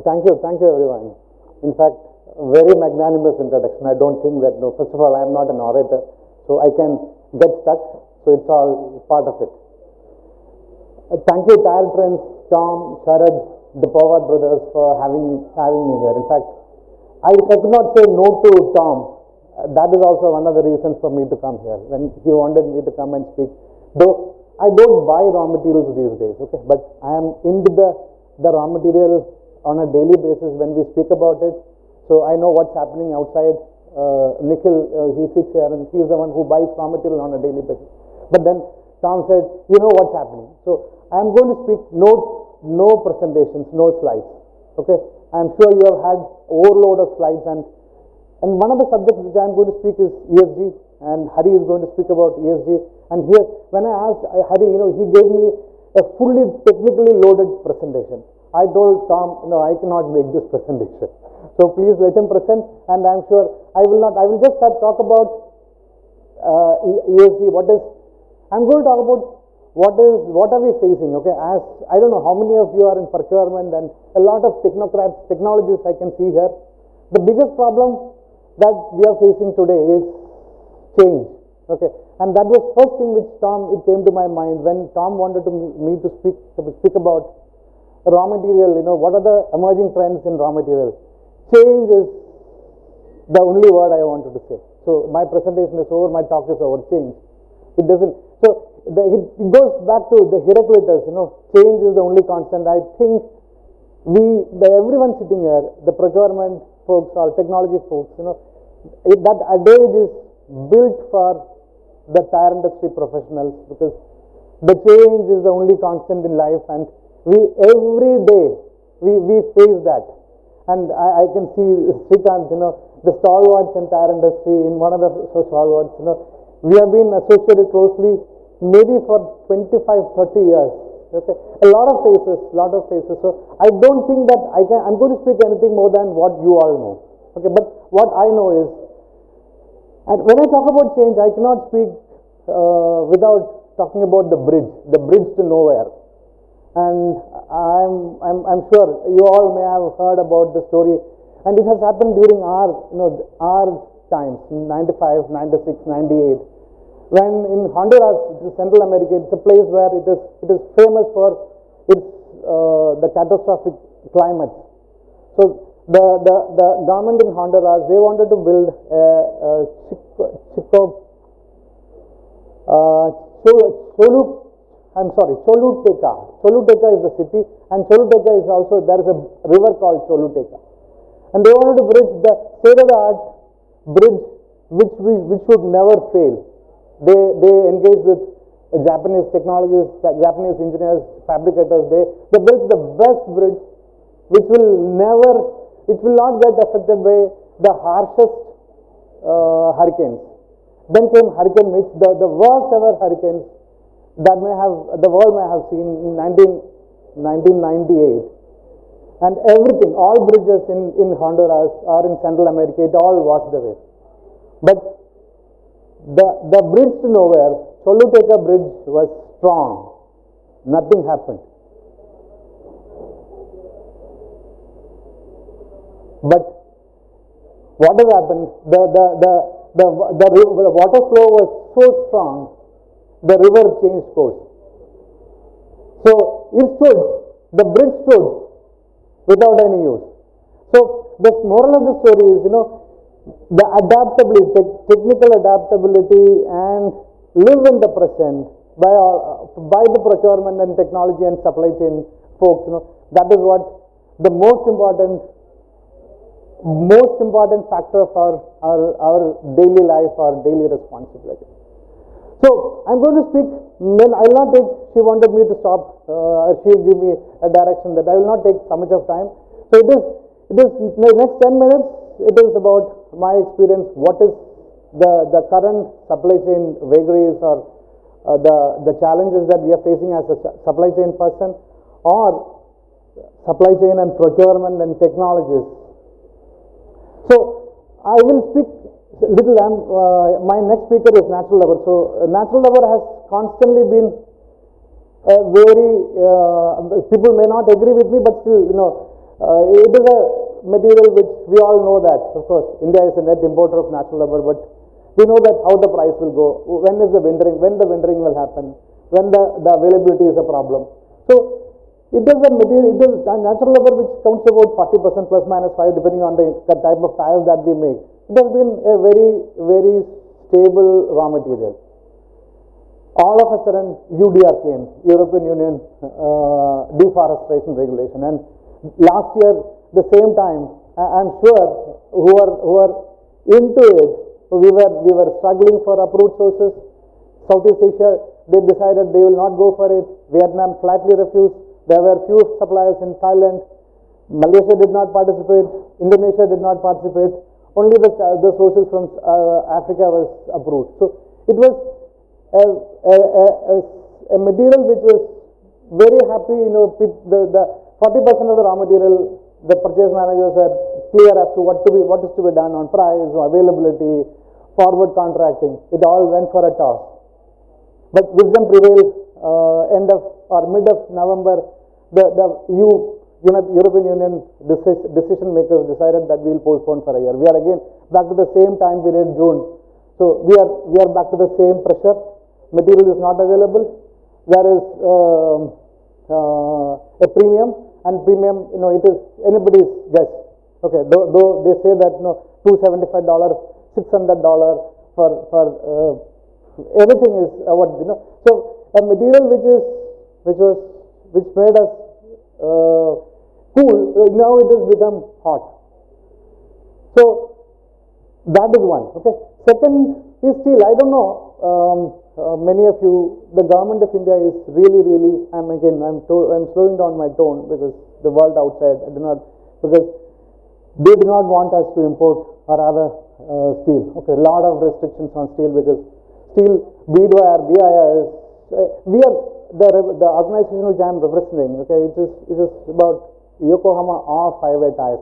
Thank you everyone. In fact, very magnanimous introduction. I don't think that, no, first of all, I am not an orator, so I can get stuck, so it's all part of it. Thank you, Tyre Trends, Tom, Sharad, the Pawar brothers for having me here. In fact, I could not say no to Tom. That is also one of the reasons for me to come here, when he wanted me to come and speak. Though I don't buy raw materials these days, okay, but I am into the raw material on a daily basis when we speak about it. So I know what's happening outside. Nikhil, he sits here and he's the one who buys raw material on a daily basis. But then Tom said, you know what's happening. So I'm going to speak no presentations, no slides. Okay, I'm sure you have had overload of slides, and one of the subjects which I'm going to speak is ESG, and Hari is going to speak about ESG. And here, when I asked Hari, he gave me a fully technically loaded presentation. I told Tom, I cannot make this presentation. So please let him present, and I'm sure I will just talk about ESG. I'm going to talk about what are we facing, okay? As I don't know how many of you are in procurement, and a lot of technologists I can see here. The biggest problem that we are facing today is change, okay? And that was first thing which it came to my mind when Tom wanted me to speak about raw material. What are the emerging trends in raw material? Change is the only word I wanted to say. So my presentation is over, my talk is over. Change. It doesn't. So it goes back to the Heraclitus. Change is the only constant. I think everyone sitting here, the procurement folks or technology folks, that adage is built for the tire industry professionals, because the change is the only constant in life, and every day we face that. And I can see Srikanth, the stalwarts in tire industry, in one of the stalwarts, we have been associated closely maybe for 25, 30 years. Okay, a lot of faces. So I don't think that I'm going to speak anything more than what you all know. Okay, but what I know is, and when I talk about change, I cannot speak without talking about the bridge to nowhere. And I'm sure you all may have heard about the story, and it has happened during our times, 95, 96, 98. When in Honduras, Central America, it's a place where it is famous for its the catastrophic climate. So the government in Honduras, they wanted to build Choluteca. Choluteca is the city, and Choluteca is also, there is a river called Choluteca, and they wanted to bridge the state-of-the-art bridge which should never fail. They engaged with Japanese technologists, Japanese engineers, fabricators. They built the best bridge which will not get affected by the harshest hurricanes. Then came Hurricane Mitch, the worst ever hurricanes that the world may have seen in 1998. And everything, all bridges in Honduras or in Central America, it all washed away. But the bridge to nowhere, Choluteca bridge, was strong. Nothing happened. But what has happened? The water flow was so strong, the river changed course. So the bridge stood without any use. So the moral of the story is, the adaptability, technical adaptability, and live in the present by the procurement and technology and supply chain folks. That is what the most important factor for our daily life, our daily responsibility. So I'm going to speak. I will not take. She wanted me to stop. She'll give me a direction that I will not take so much of time. So it is the next 10 minutes. It is about my experience. What is the current supply chain vagaries, or the challenges that we are facing as a supply chain person, or supply chain and procurement and technologies. So I will speak little. My next speaker is natural rubber. So natural rubber has constantly been a very people may not agree with me, but still It is a material which we all know that, of course, India is a net importer of natural rubber, but we know that how the price will go, when the wintering will happen, when the availability is a problem. So it is a material, it is a natural rubber which counts to about 40% plus minus 5 depending on the type of tires that we make. It has been a very, very stable raw material. All of a sudden UDR came, European Union deforestation regulation, and last year the same time, I'm sure who are into it, we were struggling for approved sources. Southeast Asia, they decided they will not go for it. Vietnam flatly refused. There were few suppliers in Thailand. Malaysia did not participate. Indonesia did not participate. Only the sources from Africa was approved. So it was a material which was very happy. The 40% of the raw material, the purchase managers were clear as to what is to be done on price, availability, forward contracting. It all went for a toss. But wisdom prevailed. End of or mid of November, the European Union decision makers decided that we will postpone for a year. We are again back to the same time period, June. So we are back to the same pressure. Material is not available. There is a premium, and premium, it is anybody's guess. Okay, though they say that $275, $600 for everything is what So a material which made us cool, now it has become hot. So that is one. Okay. Second is steel. I don't know. Many of you, the government of India is really, I'm slowing down my tone because the world outside, because they do not want us to import or rather steel. Okay, a lot of restrictions on steel because steel, beadwire, BIS, we are the organization which I am representing. Okay, it is about Yokohama off-highway tires.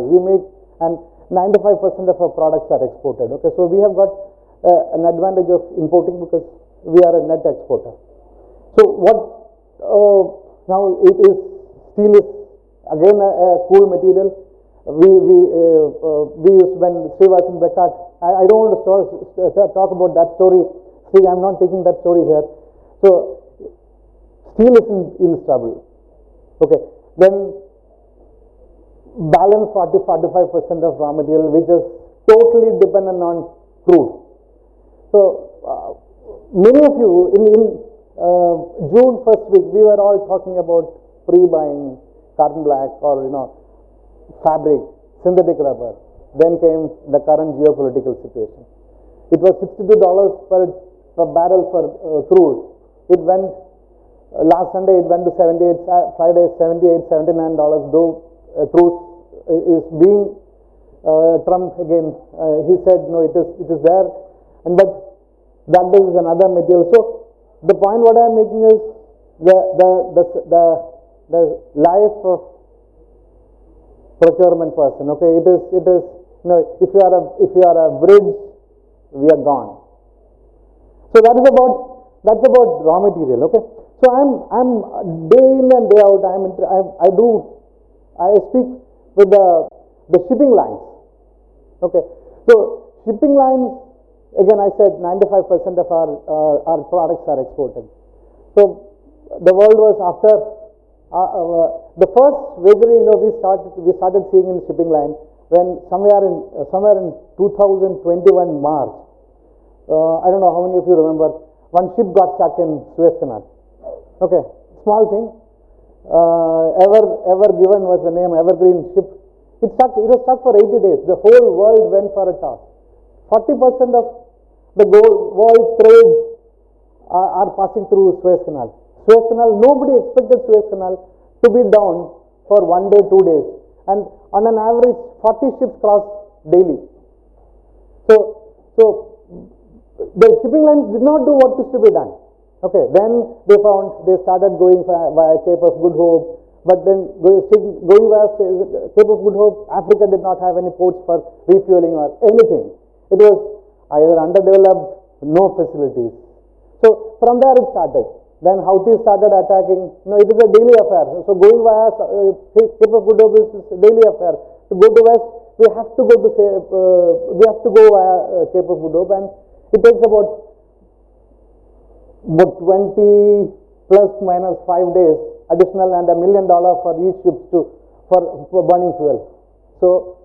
We make, and 95% of our products are exported. Okay, so we have got an advantage of importing because we are a net exporter. So what now it is, steel is again a cool material. We used when Sri was in Bekat. I don't want to talk about that story. See, I'm not taking that story here. So steel is in trouble. Okay, then balance 40-45% of raw material which is totally dependent on crude. So many of you in June first week we were all talking about pre-buying carbon black or fabric, synthetic rubber. Then came the current geopolitical situation. It was $62 per barrel for crude. It went last Sunday. It went to 78. Friday $78, $79. Though truce is being Trump again. He said no. It is there, but that is another material. So the point what I am making is the life of procurement person. Okay, it is if you are a bridge, we are gone. So that's about raw material. Okay, so I'm day in and day out I speak with the shipping lines. Okay, so shipping lines, again I said 95% of our products are exported. So the world was after the first vagary, we started seeing in shipping line when somewhere in 2021 March. I don't know how many of you remember, one ship got stuck in Suez Canal. Okay, small thing. Ever given was the name, Evergreen ship. It was stuck for 80 days. The whole world went for a toss. 40% of the world trade are passing through Suez Canal. Suez Canal, nobody expected Suez Canal to be down for 1 day, 2 days, and on an average 40 ships cross daily. So the shipping lines did not do what was to be done. Okay, then they started going via Cape of Good Hope, but then going via Cape of Good Hope, Africa did not have any ports for refueling or anything. It was either underdeveloped, no facilities. So from there it started. Then Houthis started attacking. It is a daily affair. So going via Cape of Good Hope is a daily affair. To go to west, we have to go via Cape of Good Hope, and it takes about 20 plus minus 5 days additional, and $1 million for each ship for burning fuel. So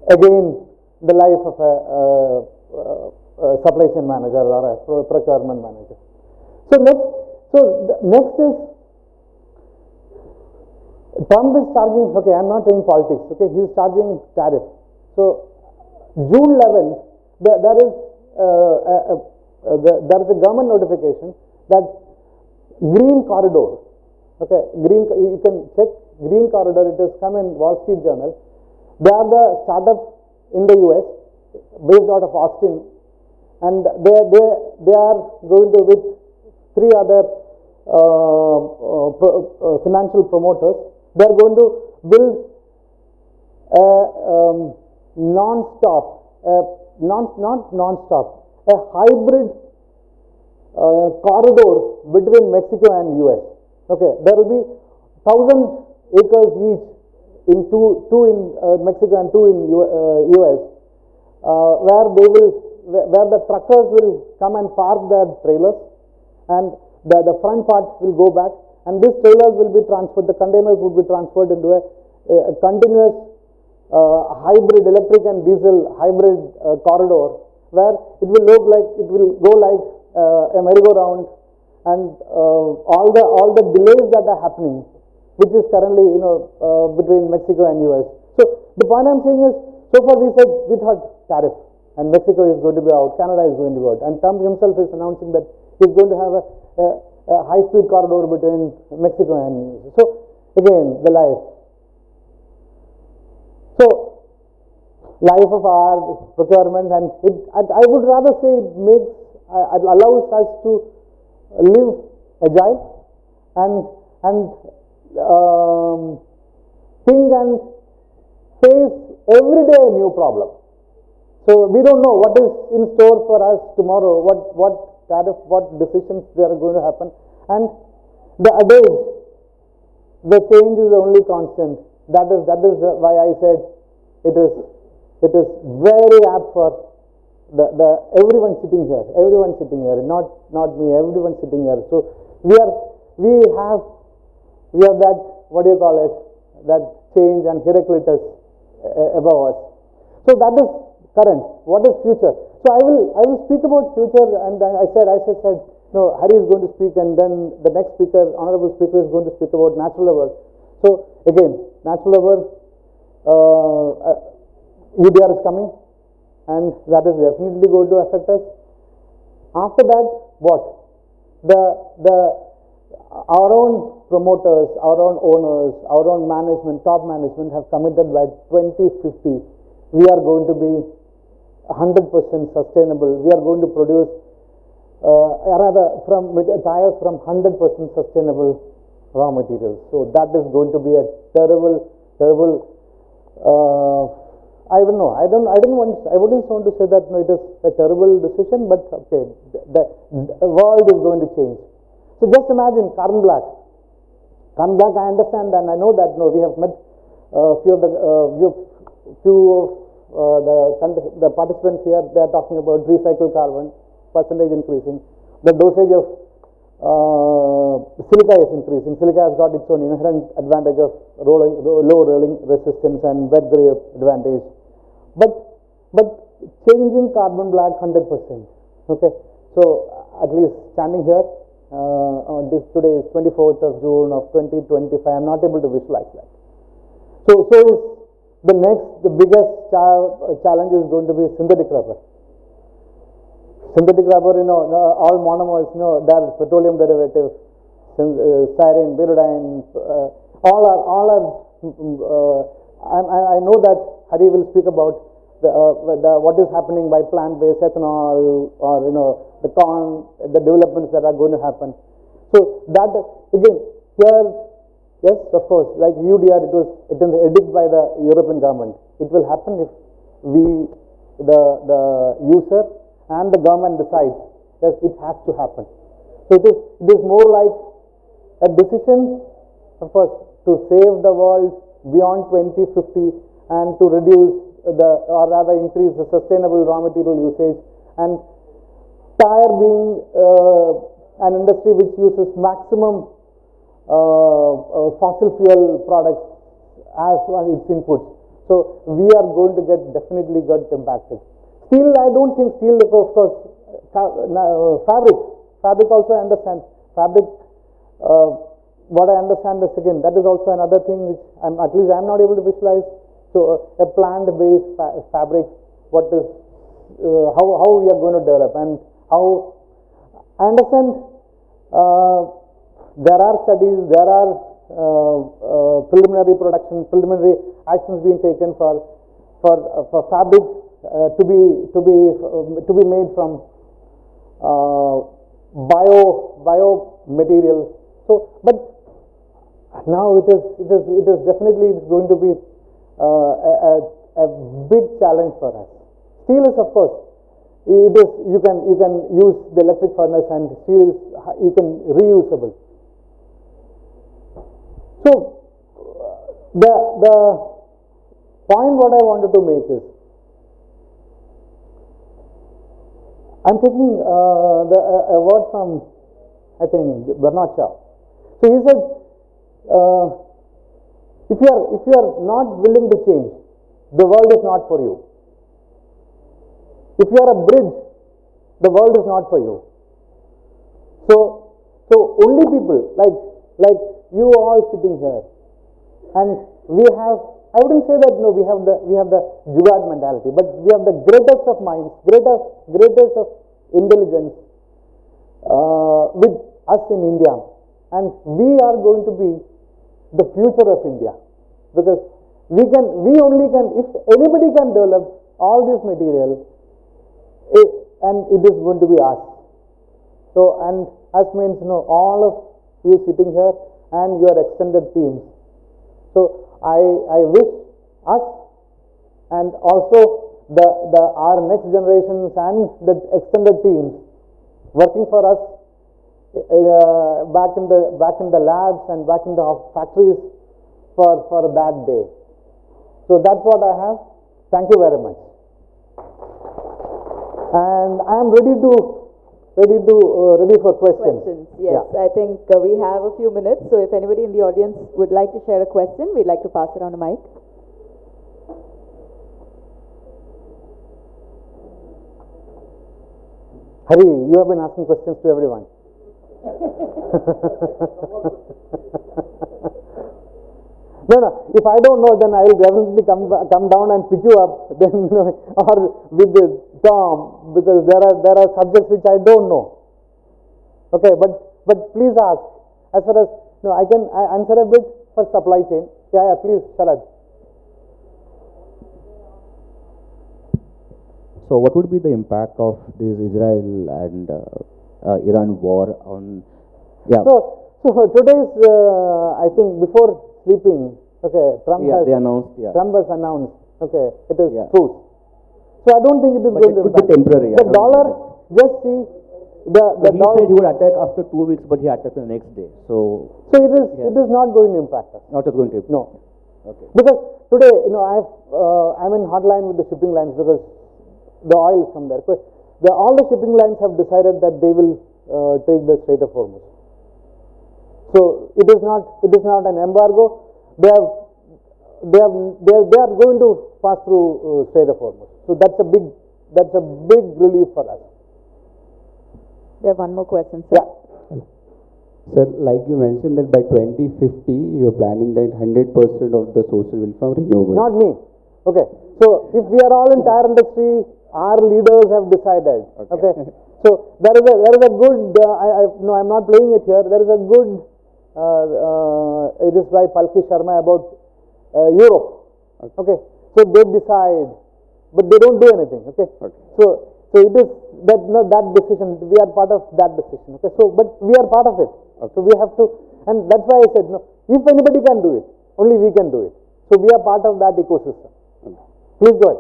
again, the life of a supply chain manager or a procurement manager. So next is Trump is charging. Okay, I'm not doing politics. Okay, he is charging tariff. So June 11th, there is a government notification that Green Corridor. Okay, you can check Green Corridor. It has come in Wall Street Journal. They are the startup in the US based out of Austin, and they are going to with 3 other financial promoters. They are going to build a a hybrid corridor between Mexico and US. Okay, there will be 1,000 acres each in two in Mexico and 2 in US, where the truckers will come and park their trailers, and the front part will go back, and these trailers will be transferred, the containers would be transferred into a continuous hybrid electric and diesel hybrid corridor, where it will go like a merry-go-round, and all the delays that are happening, which is currently between Mexico and US. So the point I'm saying is, so far we thought tariff, and Mexico is going to be out, Canada is going to be out, and Trump himself is announcing that he's going to have a high-speed corridor between Mexico and US. So again, the life. So life of our procurement, and I would rather say it allows us to live agile and think and face every day a new problem. So we don't know what is in store for us tomorrow, what decisions there are going to happen, and the adage, the change is the only constant. That is why I said it is very apt for everyone sitting here, not me, everyone sitting here. So we have that, what do you call it, that change and Heraclitus above us. So that is current. What is future? So I will speak about future, and I said no, Hari is going to speak, and then the next speaker, honorable speaker, is going to speak about natural rubber. So again, natural rubber, UDR is coming, and that is definitely going to affect us. After that, what? Our own promoters, our own owners, our own management, top management have committed by 2050, we are going to be 100% sustainable. We are going to produce tires from 100% sustainable raw materials. So that is going to be a terrible. I don't know. I wouldn't want to say that it is a terrible decision, but okay, the world is going to change. So just imagine carbon black. Carbon black, I understand, and I know that. We have met few of the participants here. They are talking about recycled carbon percentage increasing. The dosage of silica is increasing. Silica has got its own inherent advantage of low rolling resistance and wet grip advantage. But changing carbon black 100%. Okay, so at least standing here, today is 24th of June of 2025. I'm not able to visualize that. So is the biggest challenge is going to be synthetic rubber. Synthetic rubber, all monomers, they are petroleum derivatives, styrene, butadiene, all are. I know that Hari will speak about what is happening by plant-based ethanol, or the corn, the developments that are going to happen. So that again here, yes, of course, like UDR, it is an edict by the European government. It will happen if the user and the government decides, yes, it has to happen. So So it is more like a decision, of course, to save the world beyond 2050 and to reduce or rather increase the sustainable raw material usage, and Tyre being an industry which uses maximum fossil fuel products as its inputs. So we are going to definitely get impacted. Steel, I don't think steel, of course, fabric also I understand. Fabric, what I understand is, again, that is also another thing which at least I'm not able to visualize. So a plant-based fabric, what is, how we are going to develop, and how, I understand there are studies, there are preliminary actions being taken for fabric to be made from bio materials. So, but now it is definitely going to be a big challenge for us. Steel is, of course, you can use the electric furnace, and steel is reusable. So the point what I wanted to make is, I'm taking a word from, I think, Bernard Shaw. So he said, if you are not willing to change, the world is not for you. If you are a bridge, the world is not for you. So only people like you all sitting here, and we have, I wouldn't say that we have the jugaad mentality, but we have the greatest of minds, greatest of intelligence with us in India, and we are going to be the future of India, because we only can, if anybody can develop all this material, and it is going to be us. So, and as means, all of you sitting here and your extended teams. So I wish us, and also our next generations and the extended teams working for us back in the labs and back in the factories for that day. So that's what I have. Thank you very much. And I am ready for questions. Yes, yeah. I think we have a few minutes. So if anybody in the audience would like to share a question, we'd like to pass around a mic. Hari, you have been asking questions to everyone. No. If I don't know, then I will definitely come down and pick you up. Then or with Tom, because there are subjects which I don't know. Okay, but please ask. As far as I can answer a bit for supply chain. Yeah, please, Sharad. So, what would be the impact of this Israel and Iran war on? Yeah. So today's, I think before sleeping, okay, Trump has announced, okay, it is truce. So I don't think it is going to impact. It could be temporary. The dollar, just see the he dollar. Said he would attack after 2 weeks, but he attacked the next day. So it is not going to impact us. Not going to. No. Okay. Because today, I'm in hotline with the shipping lines because the oil is from there. All the shipping lines have decided that they will take the Strait of Hormuz. So it is not an embargo. They are going to pass through Strait of Hormuz. So that's a big relief for us. We have one more question, sir. Yeah. Sir, like you mentioned that by 2050 you are planning that 100% of the sources will be from renewable. Not me. Okay. So if we are all in tire industry, our leaders have decided. Okay. So there is a good. I'm not playing it here. There is a good. It is by Palki Sharma about Europe. Okay. So they decide, but they don't do anything. Okay. So it is that decision. We are part of that decision. Okay. So but we are part of it. So we have to, and that's why I said if anybody can do it, only we can do it. So we are part of that ecosystem. Please go ahead.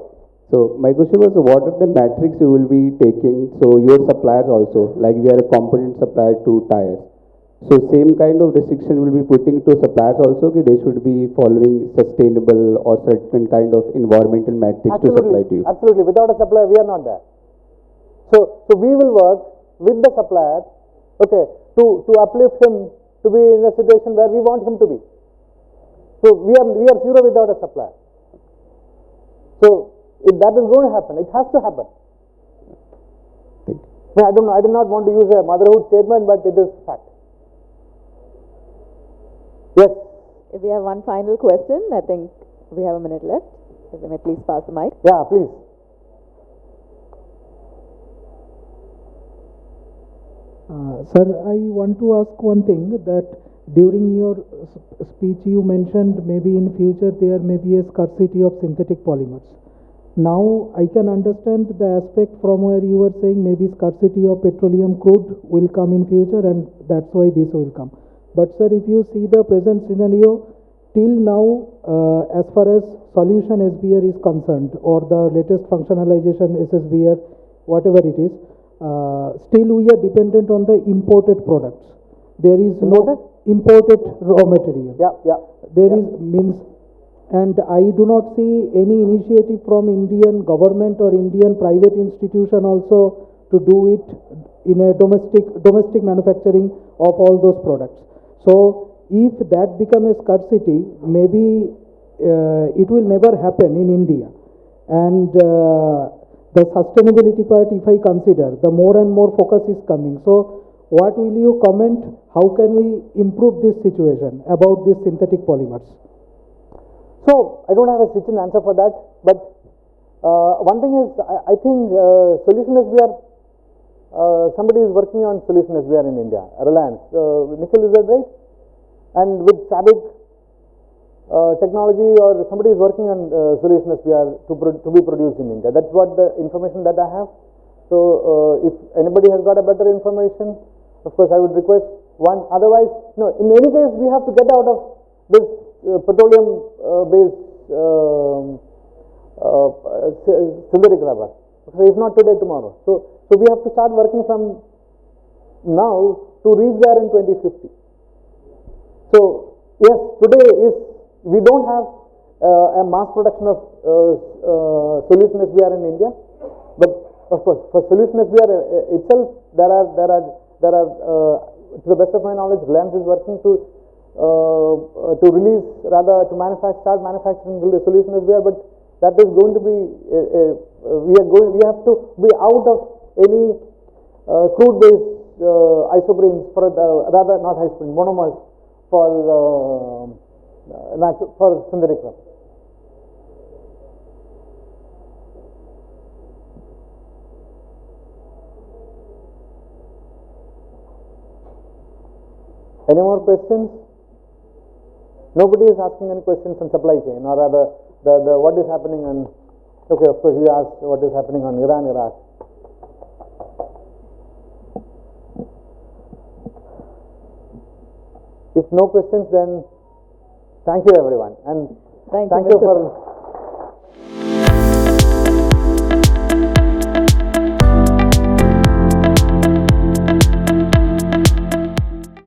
So my question was, what are the metrics you will be taking? So your suppliers also, like we are a component supplier to Tyre. So same kind of restriction will be putting to suppliers also, that they should be following sustainable or certain kind of environmental metrics to supply to you. Absolutely. Without a supplier, we are not there. So we will work with the supplier, okay, to uplift him to be in a situation where we want him to be. So we are zero without a supplier. So if that is going to happen, it has to happen. I don't know. I did not want to use a motherhood statement, but it is fact. Yes. If we have one final question, I think we have a minute left. If you may please pass the mic. Yeah, please. Sir, I want to ask one thing, that during your speech you mentioned maybe in future there may be a scarcity of synthetic polymers. Now I can understand the aspect from where you were saying maybe scarcity of petroleum crude will come in future and that's why this will come. But sir, if you see the present scenario, till now, as far as solution SBR is concerned, or the latest functionalization SSBR, whatever it is, still we are dependent on the imported products. There is no imported raw material. Yeah. There is means, and I do not see any initiative from Indian government or Indian private institution also to do it in a domestic manufacturing of all those products. So if that becomes a scarcity, maybe it will never happen in India. And the sustainability part, if I consider, the more and more focus is coming. So what will you comment? How can we improve this situation about these synthetic polymers? So I don't have a switching answer for that, but one thing is, I think solution SBR, somebody is working on solution SBR in India, Reliance. Nikhil, is that right? And with SABIC technology, or somebody is working on solution SBR to be produced in India. That's what the information that I have. So if anybody has got a better information, of course I would request one. Otherwise, no, in any case we have to get out of this petroleum based synthetic rubber. So if not today, tomorrow. So we have to start working from now to reach there in 2050. So yes, today is, we don't have a mass production of solution SBR in India, but of course for solution SBR itself there are to the best of my knowledge, Reliance is working to release, rather to start manufacturing the solution SBR, but that is going to be we have to be out of any crude based isoprenes, for rather not isoprene, monomers for synthetic rubber. Any more questions? Nobody is asking any questions on supply chain, or rather the what is happening on, okay, of course you asked what is happening on Iran, Iraq. If no questions, then thank you everyone, and Thank you you, Mr. for